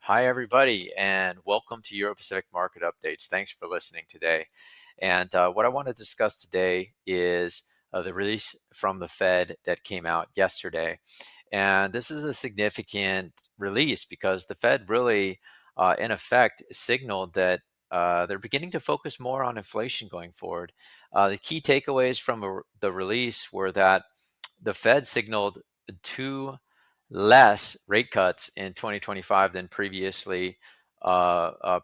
Hi, everybody, and welcome to Euro Pacific Market Updates. Thanks for listening today. And what I want to discuss today is the release from the Fed that came out yesterday. And this is a significant release because the Fed really, in effect, signaled that they're beginning to focus more on inflation going forward. The key takeaways from the release were that the Fed signaled two less rate cuts in 2025 than previously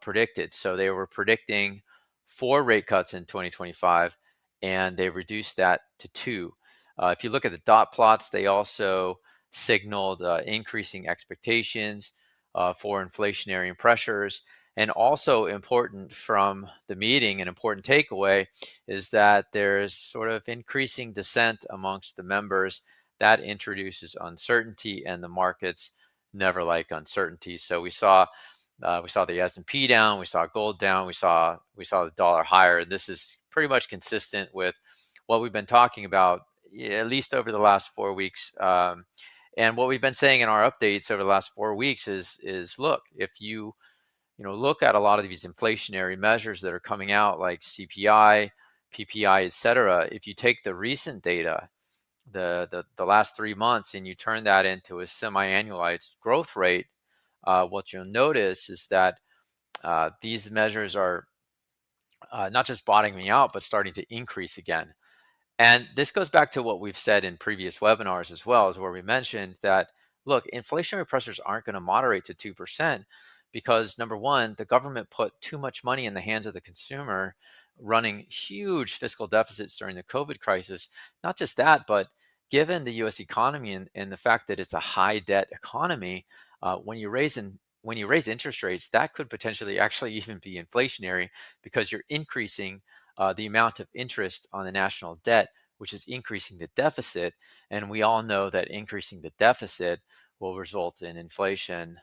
predicted. So they were predicting four rate cuts in 2025, and they reduced that to two. If you look at the dot plots, they also signaled increasing expectations for inflationary pressures. And also important from the meeting, an important takeaway is that there's sort of increasing dissent amongst the members that introduces uncertainty, and the markets never like uncertainty. So we saw the S&P down, we saw gold down, we saw the dollar higher. This is pretty much consistent with what we've been talking about, at least over the last 4 weeks. And what we've been saying in our updates over the last 4 weeks is look, if you look at a lot of these inflationary measures that are coming out, like CPI, PPI, et cetera, if you take the recent data, the last 3 months, and you turn that into a semi-annualized growth rate, what you'll notice is that these measures are not just bottoming out, but starting to increase again. And this goes back to what we've said in previous webinars as well, is where we mentioned that, look, inflationary pressures aren't going to moderate to 2% because, number one, the government put too much money in the hands of the consumer, running huge fiscal deficits during the COVID crisis. Not just that, but given the US economy and the fact that it's a high debt economy, when you raise interest rates, that could potentially actually even be inflationary because you're increasing the amount of interest on the national debt, which is increasing the deficit. And we all know that increasing the deficit will result in inflation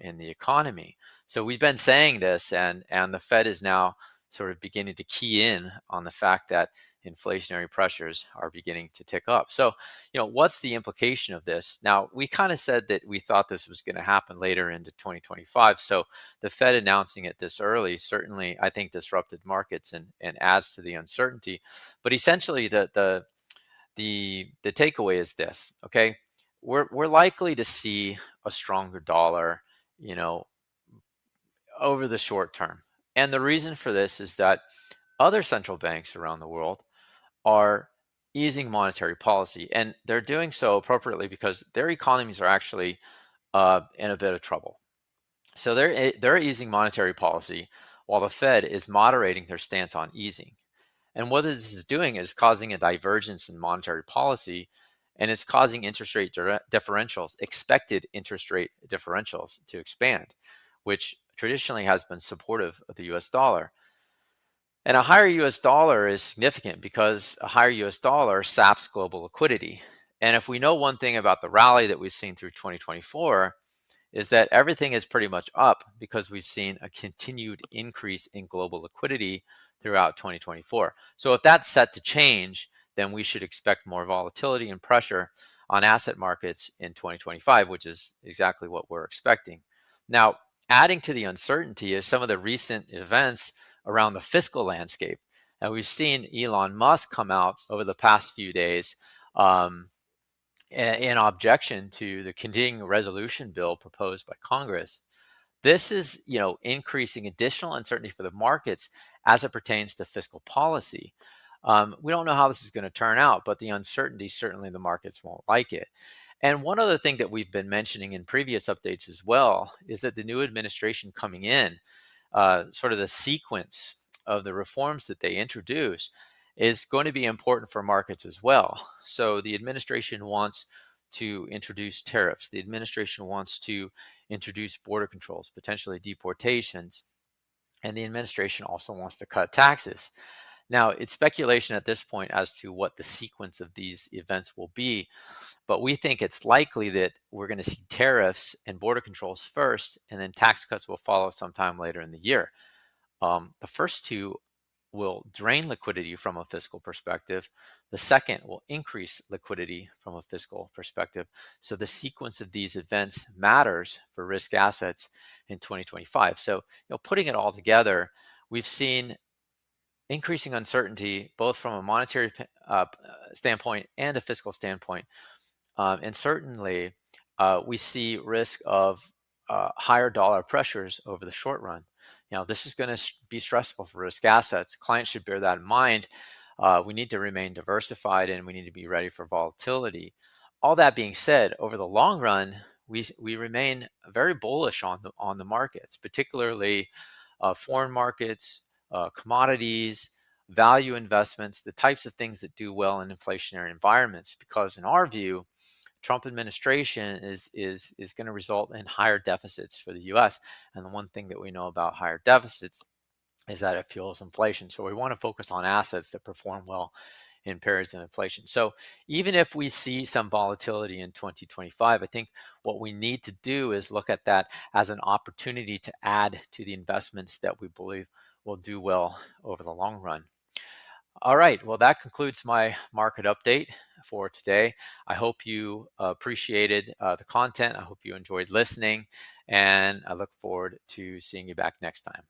in the economy. So we've been saying this, and the Fed is now sort of beginning to key in on the fact that inflationary pressures are beginning to tick up. So, what's the implication of this? Now, we kind of said that we thought this was going to happen later into 2025. So the Fed announcing it this early certainly, I think, disrupted markets and adds to the uncertainty. But essentially, the takeaway is this: okay, we're likely to see a stronger dollar, you know, over the short term. And the reason for this is that other central banks around the world are easing monetary policy, and they're doing so appropriately because their economies are actually in a bit of trouble. So they're easing monetary policy while the Fed is moderating their stance on easing. And what this is doing is causing a divergence in monetary policy, and it's causing interest rate differentials, expected interest rate differentials, to expand, which traditionally has been supportive of the US dollar. And a higher US dollar is significant because a higher US dollar saps global liquidity. And if we know one thing about the rally that we've seen through 2024, is that everything is pretty much up because we've seen a continued increase in global liquidity throughout 2024. So if that's set to change, then we should expect more volatility and pressure on asset markets in 2025, which is exactly what we're expecting. Now, adding to the uncertainty is some of the recent events around the fiscal landscape. And we've seen Elon Musk come out over the past few days in objection to the continuing resolution bill proposed by Congress. This is, increasing additional uncertainty for the markets as it pertains to fiscal policy. We don't know how this is going to turn out, but the uncertainty, certainly the markets won't like it. And one other thing that we've been mentioning in previous updates as well is that the new administration coming in, sort of the sequence of the reforms that they introduce, is going to be important for markets as well. So the administration wants to introduce tariffs. The administration wants to introduce border controls, potentially deportations. And the administration also wants to cut taxes. Now, it's speculation at this point as to what the sequence of these events will be, but we think it's likely that we're going to see tariffs and border controls first, and then tax cuts will follow sometime later in the year. The first two will drain liquidity from a fiscal perspective, The second will increase liquidity from a fiscal perspective. So the sequence of these events matters for risk assets in 2025. So, putting it all together, we've seen increasing uncertainty both from a monetary standpoint and a fiscal standpoint. And certainly, we see risk of higher dollar pressures over the short run. This is going to be stressful for risk assets. Clients should bear that in mind. We need to remain diversified and we need to be ready for volatility. All that being said, over the long run, we remain very bullish on the markets, particularly foreign markets, commodities, value investments, the types of things that do well in inflationary environments. Because in our view, Trump administration is going to result in higher deficits for the U.S. And the one thing that we know about higher deficits is that it fuels inflation. So we want to focus on assets that perform well in periods of inflation. So even if we see some volatility in 2025, I think what we need to do is look at that as an opportunity to add to the investments that we believe will do well over the long run. All right. Well, that concludes my market update for today. I hope you appreciated the content. I hope you enjoyed listening, and I look forward to seeing you back next time.